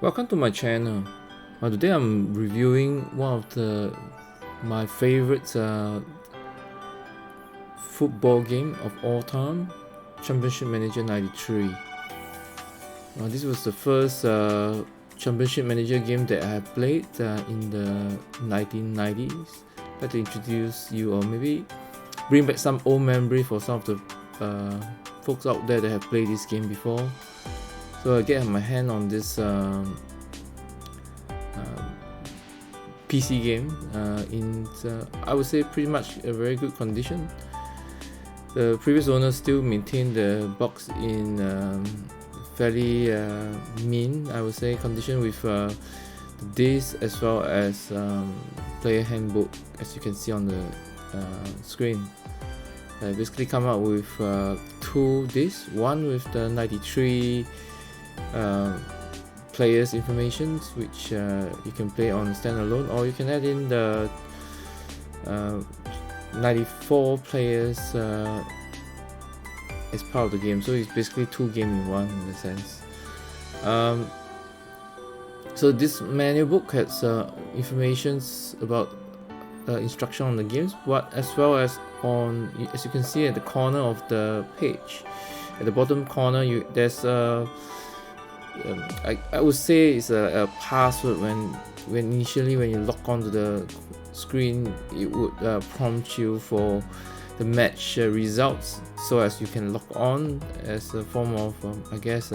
Welcome to my channel. Today I'm reviewing one of my favorite football game of all time, Championship Manager 93. This was the first Championship Manager game that I have played in the 1990s. I'd like to introduce you, or maybe bring back some old memory for some of the folks out there that have played this game before. So I get my hand on this PC game in I would say pretty much a very good condition. The previous owner still maintained the box in fairly mean, I would say, condition with this as well as player handbook, as you can see on the screen. I basically come out with two discs, one with the 93 players information, which you can play on standalone, or you can add in the 94 players as part of the game. So it's basically two games in one in a sense. So this manual book has informations about instruction on the games, but as well as on, as you can see at the corner of the page, at the bottom corner, there's a I would say it's a password. When initially when you log onto the screen, it would prompt you for the match results, so as you can log on as a form of I guess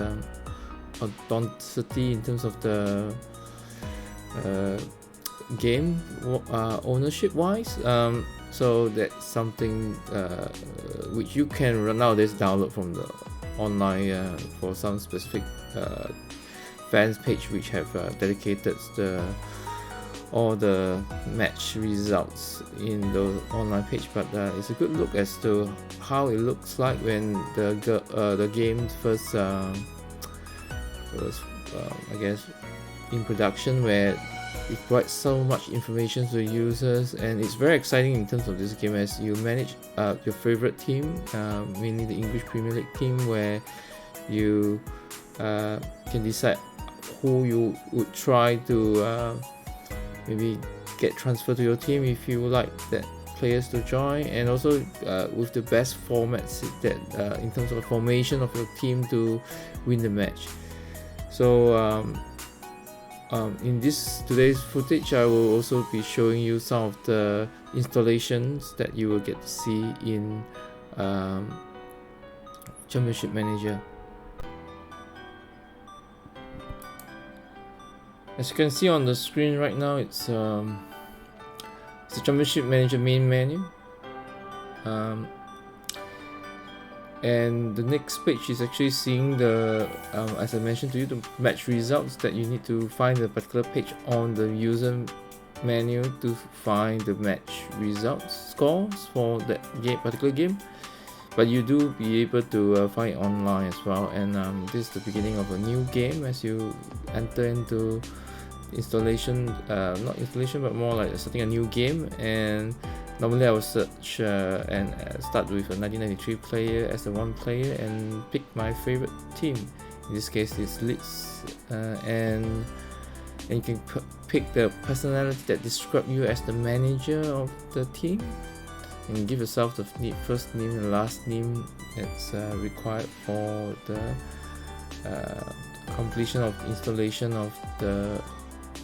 authenticity in terms of the game ownership wise. So that's something which you can nowadays download from the online for some specific fans page, which have dedicated all the match results in the online page. But it's a good look as to how it looks like when the game first was I guess in production, where it provides so much information to users, and it's very exciting in terms of this game as you manage your favorite team, mainly the English Premier League team, where you can decide who you would try to maybe get transferred to your team if you would like that players to join, and also with the best formats that in terms of the formation of your team to win the match. So in today's footage, I will also be showing you some of the installations that you will get to see in Championship Manager. As you can see on the screen right now, it's the Championship Manager main menu. And the next page is actually seeing the, as I mentioned to you, the match results, that you need to find a particular page on the user menu to find the match results scores for that particular game. But you do be able to find it online as well. And this is the beginning of a new game as you enter into installation, not installation, but more like starting a new game. And normally I will search and start with a 1993 player as the one player and pick my favorite team. In this case it's Leeds, and you can pick the personality that describe you as the manager of the team, and give yourself the first name and last name that's required for the completion of installation of the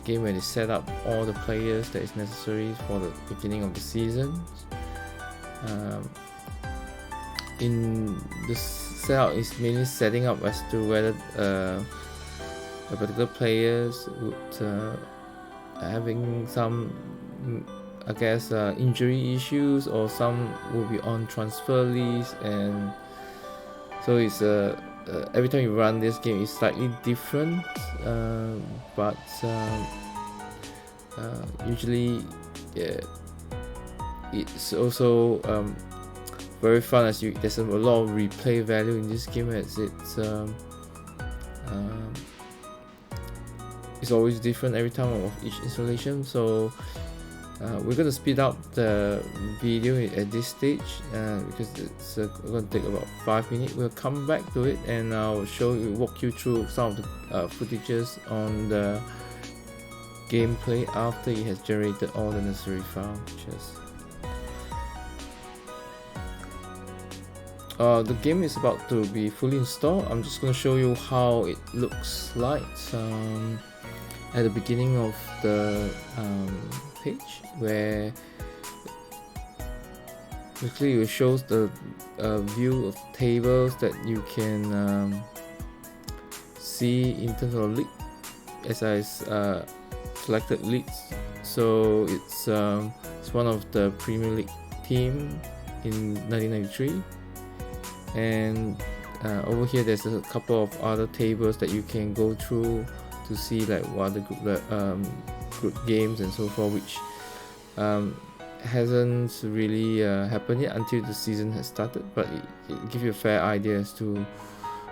game, when they set up all the players that is necessary for the beginning of the season. In the setup is mainly setting up as to whether a particular players would having some I guess injury issues, or some will be on transfer list, and so it's every time you run this game is slightly different, but usually it's also very fun, as there's a lot of replay value in this game, as it's always different every time of each installation. So We're going to speed up the video at this stage because it's going to take about 5 minutes. We'll come back to it and I'll walk you through some of the footages on the gameplay after it has generated all the necessary files. The game is about to be fully installed. I'm just going to show you how it looks like at the beginning of the page, where basically it shows the view of tables that you can see in terms of league. As I selected leagues, so it's one of the Premier League team in 1993. And over here there's a couple of other tables that you can go through to see like what the group games and so forth, which hasn't really happened yet until the season has started, but it gives you a fair idea as to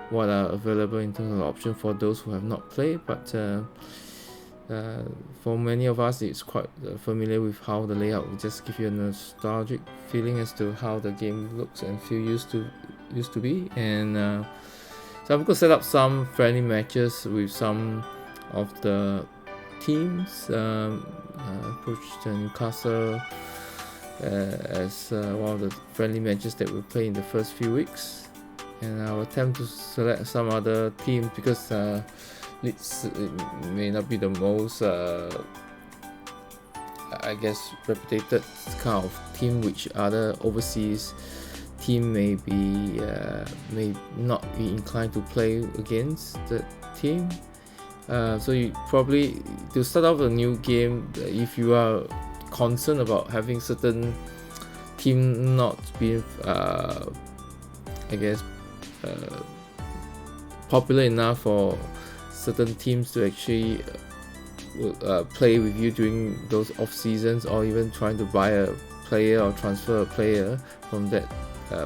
what are available in terms of options for those who have not played. But for many of us, it's quite familiar with how the layout will just give you a nostalgic feeling as to how the game looks and feel used to be. And so I'm going to set up some friendly matches with some of the teams. Approach Newcastle as one of the friendly matches that we play in the first few weeks, and I'll attempt to select some other teams because Leeds may not be the most I guess reputed kind of team, which other overseas team may not be inclined to play against the team. So you probably, to start off a new game, if you are concerned about having certain team not being I guess popular enough for certain teams to actually play with you during those off seasons, or even trying to buy a player or transfer a player from that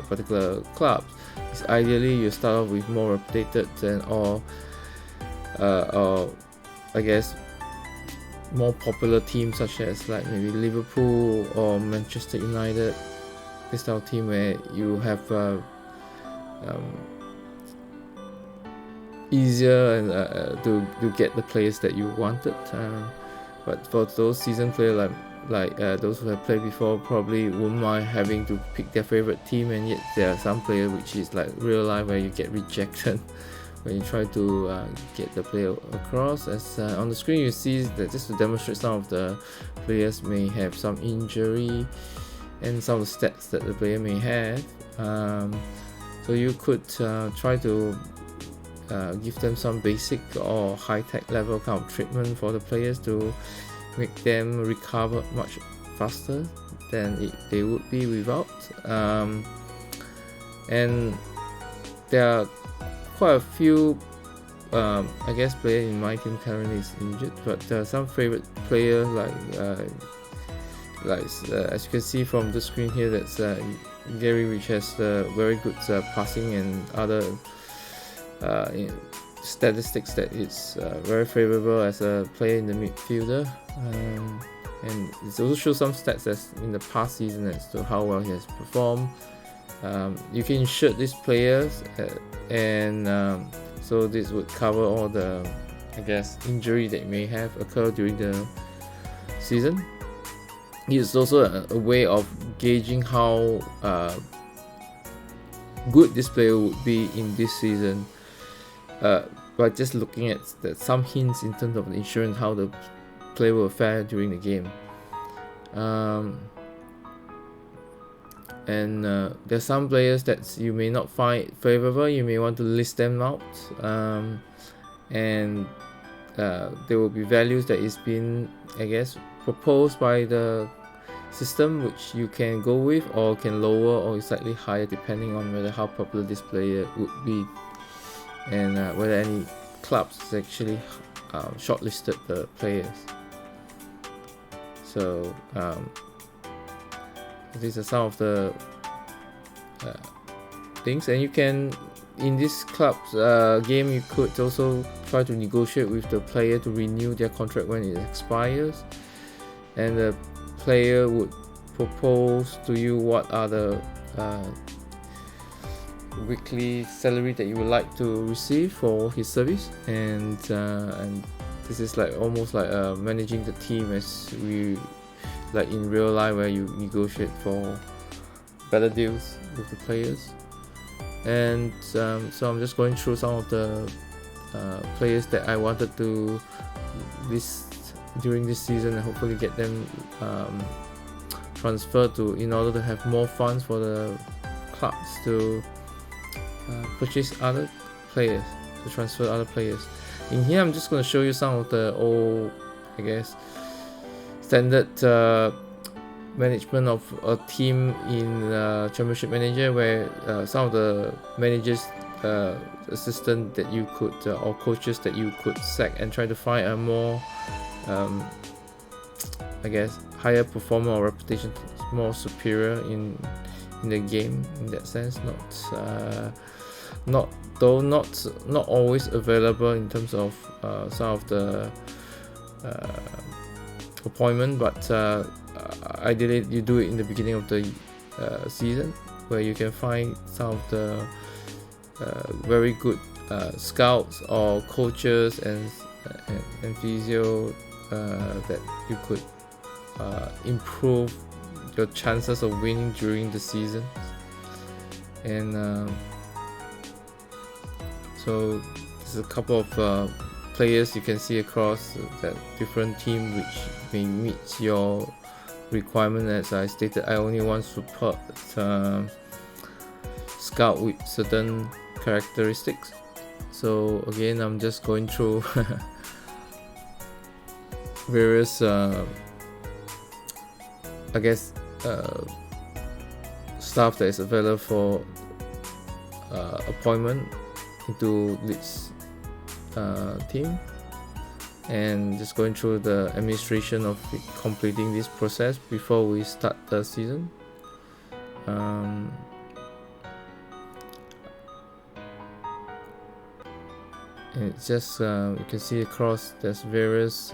particular club, is ideally you start off with more reputed or I guess more popular teams such as like maybe Liverpool or Manchester United, this style of team where you have easier and to get the players that you wanted. But for those seasoned players like those who have played before, probably wouldn't mind having to pick their favorite team, and yet there are some players which is like real life where you get rejected when you try to get the player across. As on the screen you see that, just to demonstrate, some of the players may have some injury and some of the stats that the player may have. So you could try to give them some basic or high-tech level kind of treatment for the players to make them recover much faster than they would be without. And there are quite a few I guess players in my team currently is injured, but some favorite players like as you can see from the screen here, that's Gary, which has very good passing and other statistics that is very favorable as a player in the midfielder, and it also shows some stats as in the past season as to how well he has performed. You can insert these players and so this would cover all the, I guess, injury that may have occurred during the season. It's also a way of gauging how good this player would be in this season, by just looking at some hints in terms of the insurance, how the player will fare during the game. And there's some players that you may not find favorable. You may want to list them out, and there will be values that is being, I guess, proposed by the system, which you can go with or can lower or slightly higher depending on whether how popular this player would be, and whether any clubs actually shortlisted the players. So these are some of the things, and you can, in this club's game, you could also try to negotiate with the player to renew their contract when it expires, and the player would propose to you what are the weekly salary that you would like to receive for his service, and this is like almost like managing the team as we like in real life, where you negotiate for better deals with the players. And so I'm just going through some of the players that I wanted to list during this season and hopefully get them transferred to, in order to have more funds for the clubs to purchase other players, to transfer other players. In here I'm just going to show you some of the old, I guess, standard management of a team in Championship Manager, where some of the managers, assistant that you could or coaches that you could sack and try to find a more I guess higher performer or reputation more superior in the game, in that sense. Not always available in terms of some of the appointment, but ideally you do it in the beginning of the season, where you can find some of the very good scouts or coaches and physio that you could improve your chances of winning during the season. And so there's a couple of players you can see across that different team which may meet your requirement. As I stated, I only want support scout with certain characteristics. So again, I'm just going through various I guess stuff that is available for appointment into this team, and just going through the administration of completing this process before we start the season. And it's just you can see across there's various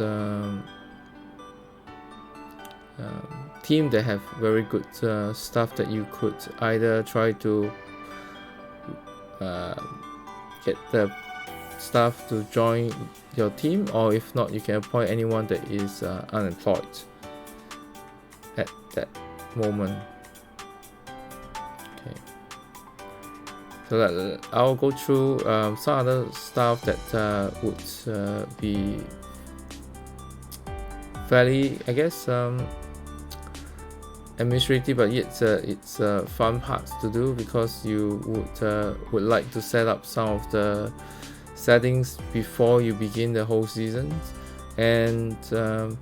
team that have very good stuff that you could either try to get the staff to join your team, or if not, you can appoint anyone that is unemployed at that moment. Okay, so I'll go through some other stuff that would be fairly, I guess, administrative, but yet it's fun parts to do, because you would like to set up some of the settings before you begin the whole season. And well,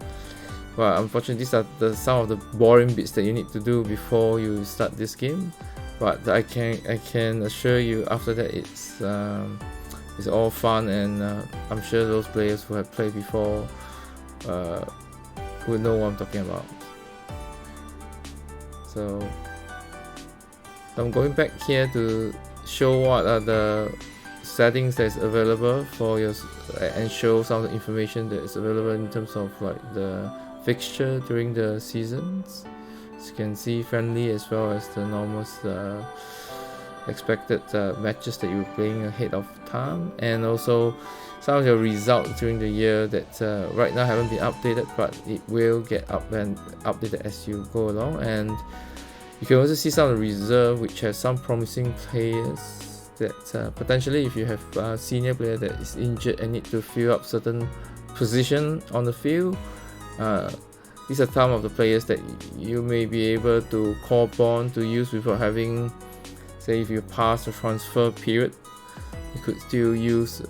unfortunately, these are some of the boring bits that you need to do before you start this game, but I can assure you, after that it's all fun, and I'm sure those players who have played before will know what I'm talking about. So I'm going back here to show what are the settings that is available for your, and show some of the information that is available in terms of like the fixture during the seasons. As you can see, friendly as well as the normal expected matches that you're playing ahead of time, and also some of your results during the year that right now haven't been updated, but it will get up and updated as you go along. And you can also see some of the reserve, which has some promising players that potentially, if you have a senior player that is injured and need to fill up certain position on the field, these are some of the players that you may be able to call upon to use without having, say, if you pass the transfer period, you could still use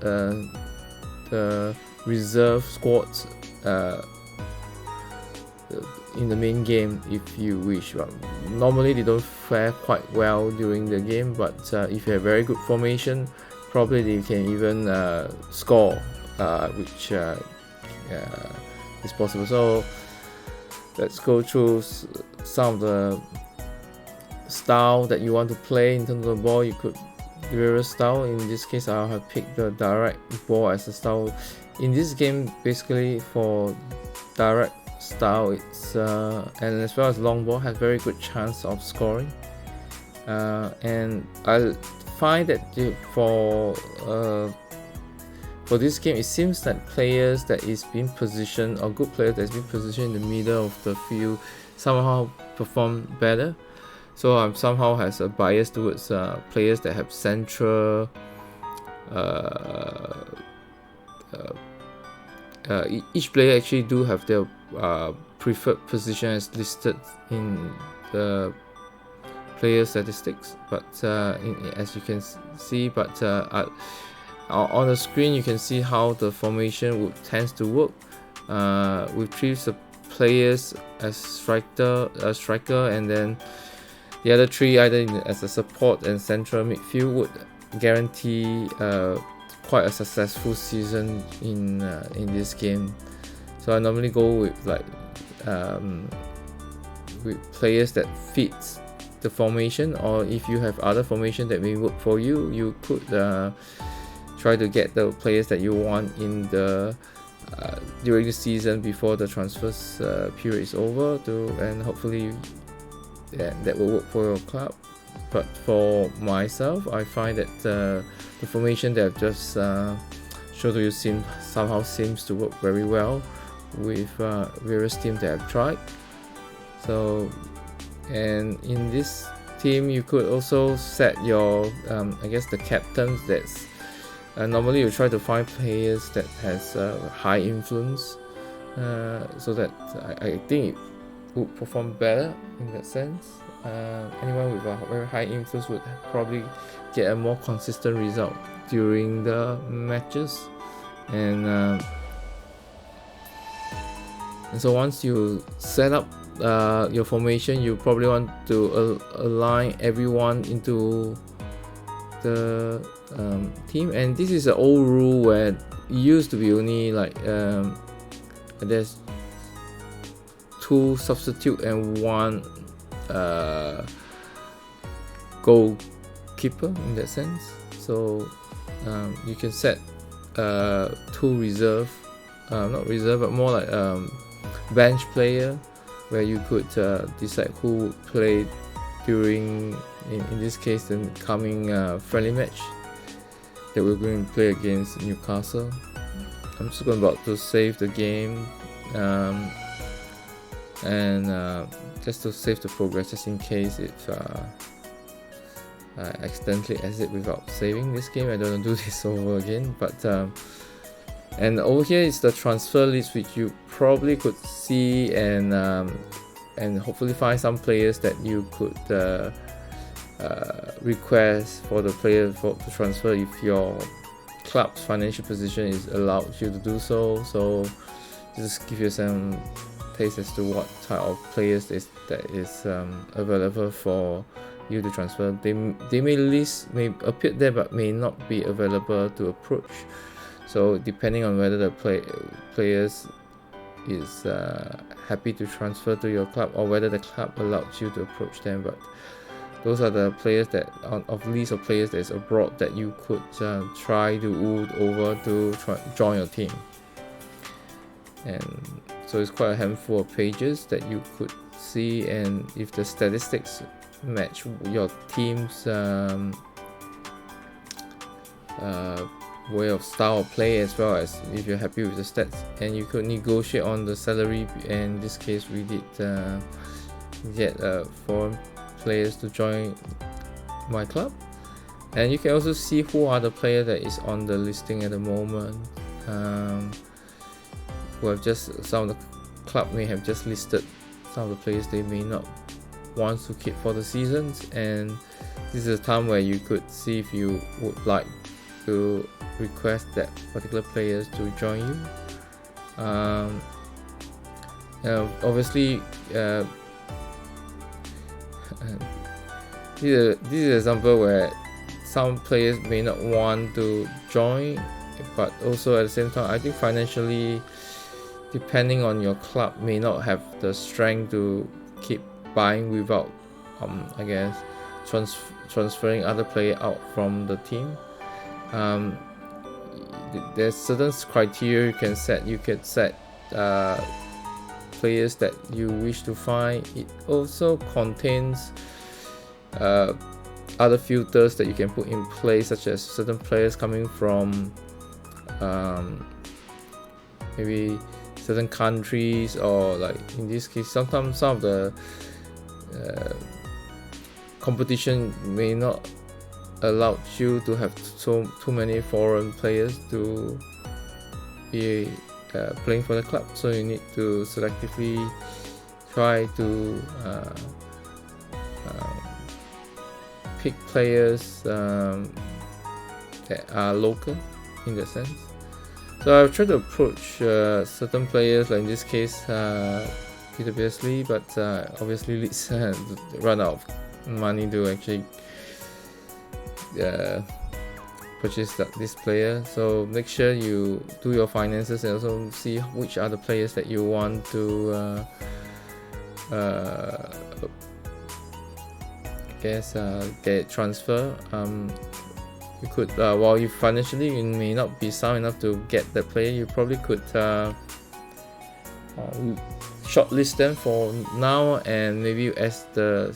the reserve squads in the main game if you wish. But normally they don't fare quite well during the game, but if you have very good formation, probably they can even score, which is possible. So let's go through some of the style that you want to play in terms of the ball. You could various style. In this case, I have picked the direct ball as a style. In this game, basically for direct style. It's and as well as long ball has very good chance of scoring. And I find that for this game, it seems that players that is being positioned, or good players that's been positioned in the middle of the field, somehow perform better. So I'm somehow has a bias towards players that have central. Each player actually do have their preferred position as listed in the player statistics, but as you can see, but on the screen you can see how the formation tends to work. We treat the players as striker, and then the other three either as a support and central midfield would guarantee quite a successful season in this game. So I normally go with with players that fits the formation, or if you have other formation that may work for you, you could try to get the players that you want in the during the season before the transfers period is over, and hopefully that will work for your club. But for myself, I find that the formation that I've just showed to you somehow seems to work very well with various teams that I've tried. So, and in this team, you could also set your I guess the captains. That's normally you try to find players that has high influence, so that I think it would perform better in that sense. Anyone with a very high influence would probably get a more consistent result during the matches, and so once you set up your formation, you probably want to align everyone into the team. And this is an old rule where it used to be only like there's 2 substitute and 1 goalkeeper in that sense. So you can set 2 reserve, not reserve, but more like bench player, where you could decide who would play during, in this case, the coming friendly match that we're going to play against Newcastle. I'm just about to save the game, and just to save the progress, just in case if I accidentally exit without saving this game. I don't want to do this over again. But and over here is the transfer list, which you probably could see, and hopefully find some players that you could request for the player to transfer if your club's financial position is allowed you to do so. So just give you some taste as to what type of players that is available for you to transfer. They may appear there but may not be available to approach. So depending on whether the players is happy to transfer to your club, or whether the club allows you to approach them. But those are the players that of list of players that is abroad that you could try to wood over to join your team. And so it's quite a handful of pages that you could see, and if the statistics match your team's way of style of play, as well as if you're happy with the stats, and you could negotiate on the salary. And in this case, we did get 4 players to join my club, and you can also see who are the player that is on the listing at the moment. Who have just, some of the club may have just listed some of the players they may not want to keep for the seasons, and this is a time where you could see if you would like to request that particular players to join you. Obviously, this is an example where some players may not want to join, but also at the same time, I think financially, depending on your club, may not have the strength to keep buying without I guess transferring other player out from the team. There's certain criteria you can set. You can set players that you wish to find. It also contains other filters that you can put in place, such as certain players coming from maybe certain countries, or like in this case sometimes some of the competition may not allow you to have too many foreign players to be playing for the club, so you need to selectively try to pick players that are local in that sense. So I've tried to approach certain players, like in this case Peter Beardsley, but obviously Leeds run out of money to actually purchase this player. So make sure you do your finances and also see which are the players that you want to get transfer. You could while you financially you may not be sound enough to get the player, you probably could shortlist them for now, and maybe as the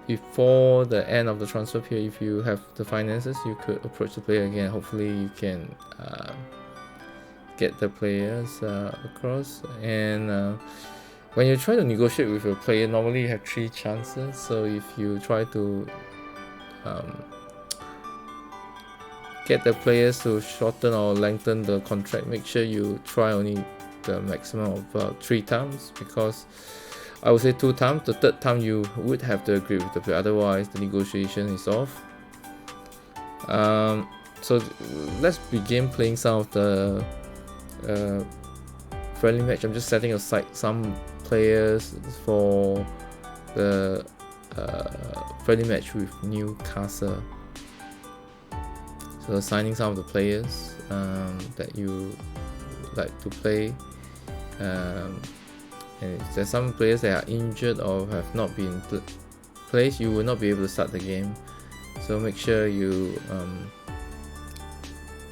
before the end of the transfer period, if you have the finances, you could approach the player again. Hopefully you can get the players across. And when you try to negotiate with a player, normally you have 3 chances. So if you try to get the players to shorten or lengthen the contract, make sure you try only the maximum of 3 times, because I would say 2 times. The 3rd time you would have to agree with the player, otherwise the negotiation is off. So let's begin playing some of the friendly match. I'm just setting aside some players for the friendly match with Newcastle. So assigning some of the players that you like to play. And if there's some players that are injured or have not been placed, you will not be able to start the game. So make sure you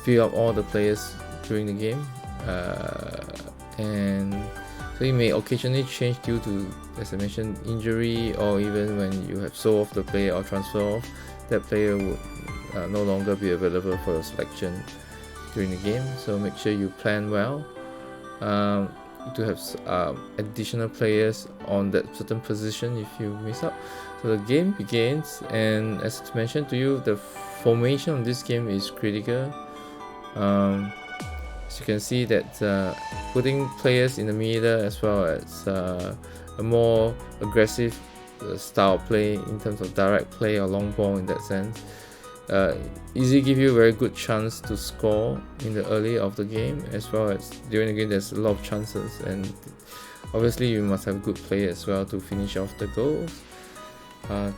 fill up all the players during the game, and so you may occasionally change due to, as I mentioned, injury, or even when you have sold off the player or transfer off, that player would no longer be available for your selection during the game. So make sure you plan well to have additional players on that certain position if you miss out. So the game begins, and as mentioned to you, the formation of this game is critical. As you can see that putting players in the middle, as well as a more aggressive style of play in terms of direct play or long ball in that sense, easily give you a very good chance to score in the early of the game, as well as during the game there's a lot of chances, and obviously you must have good play as well to finish off the goals.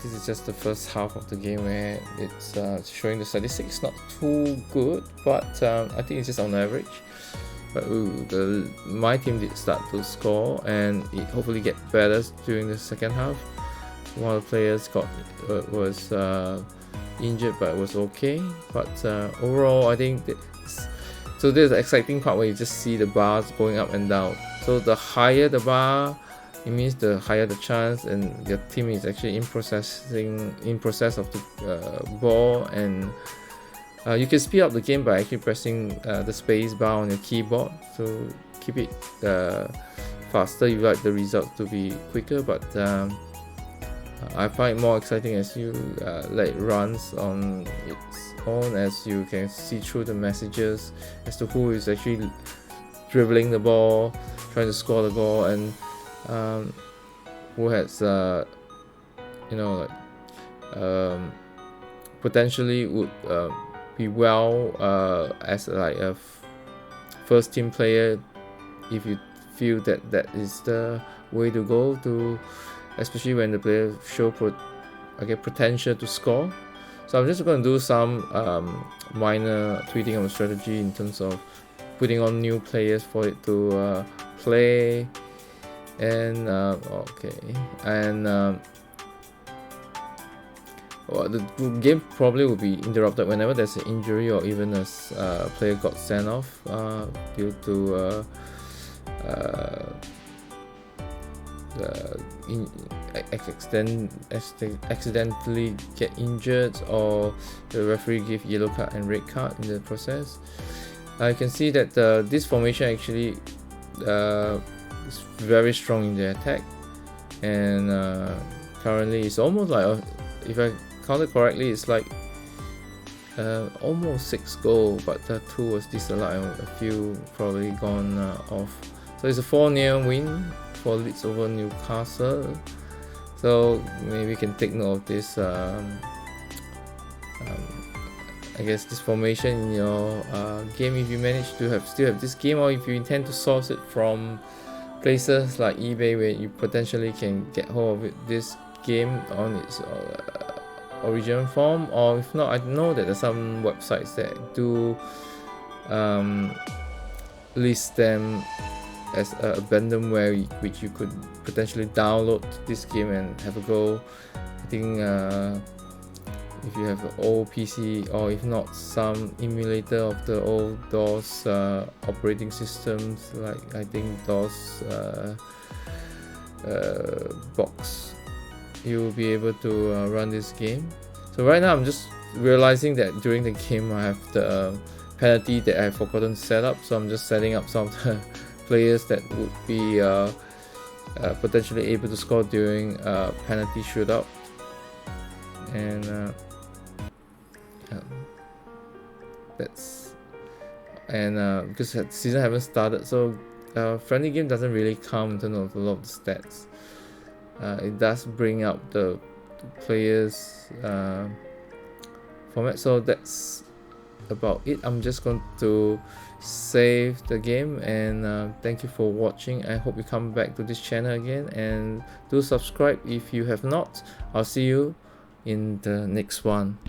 This is just the first half of the game where it's showing the statistics not too good, but I think it's just on average. But my team did start to score, and it hopefully get better during the second half. One of the players was injured, but it was okay. But overall, I think so there's the exciting part where you just see the bars going up and down. So the higher the bar, it means the higher the chance, and your team is actually in process of the ball, and you can speed up the game by actually pressing the space bar on your keyboard to keep it faster. You like the result to be quicker, but I find it more exciting as you let it runs on its own, as you can see through the messages as to who is actually dribbling the ball, trying to score the goal, and who has potentially would be well as like a first team player, if you feel that is the way to go, to especially when the player show potential to score. So I'm just going to do some minor tweaking of the strategy in terms of putting on new players for it to play, and the game probably will be interrupted whenever there's an injury, or even as player got sent off due to accidentally get injured, or the referee give yellow card and red card in the process. I can see that this formation actually is very strong in the attack, and currently it's almost like, if I counted correctly, it's like almost 6 goals, but 2 was disallowed, a few probably gone off. So it's a 4-0 win for Leeds over Newcastle. So maybe we can take note of this. I guess this formation in your game, if you manage to still have this game, or if you intend to source it from places like eBay where you potentially can get hold of this game on its original form, or if not, I know that there's some websites that do list them as abandonware, which you could potentially download this game and have a go. I think if you have an old PC, or if not, some emulator of the old DOS operating systems, like I think DOS box, you'll be able to run this game. So right now I'm just realizing that during the game I have the penalty that I've forgotten to set up, so I'm just setting up some of the players that would be potentially able to score during penalty shootout. And because the season haven't started, so friendly game doesn't really count in terms of a lot of the stats. It does bring up the players format. So that's about it. I'm just going to save the game, and thank you for watching. I hope you come back to this channel again, and do subscribe if you have not. I'll see you in the next one.